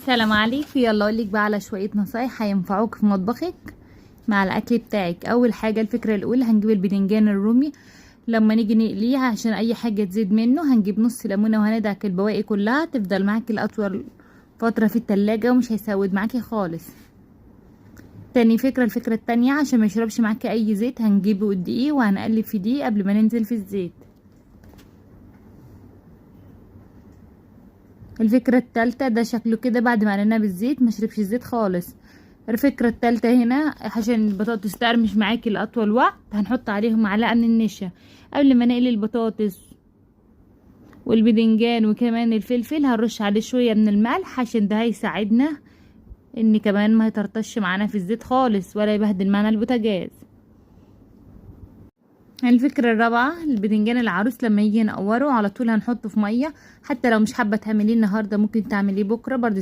سلام عليكم. يلا اقولك بقى على شويه نصايح هينفعوك في مطبخك مع الاكل بتاعك. اول حاجه الفكره الاولى هنجيب البدنجان الرومي. لما نيجي نقليه عشان اي حاجه تزيد منه هنجيب نص ليمونه وهندعك البواقي كلها، تفضل معاكي لاطول فتره في التلاجة ومش هيسود معاكي خالص. تاني فكره، الفكره التانية عشان ما يشربش معاكي اي زيت هنجيبه الدقيق وهنقلب في دقيق قبل ما ننزل في الزيت. الفكرة التالتة ده شكله كده بعد ما قلنا بالزيت ما شربش الزيت خالص. الفكرة التالتة هنا عشان البطاطس تقرمش معاكي لأطول وقت هنحط عليهم معلقة من النشا قبل ما نقلي البطاطس والبدنجان، وكمان الفلفل هنرش عليه شوية من الملح عشان ده هيساعدنا ان كمان ما يطرطش معانا في الزيت خالص ولا يبهدل معانا البوتاجاز. الفكرة الرابعة البدنجان العروس لما يجي نقوره على طول هنحطه في مية، حتى لو مش حابة تعمليه النهاردة ممكن تعمليه بكرة برضه.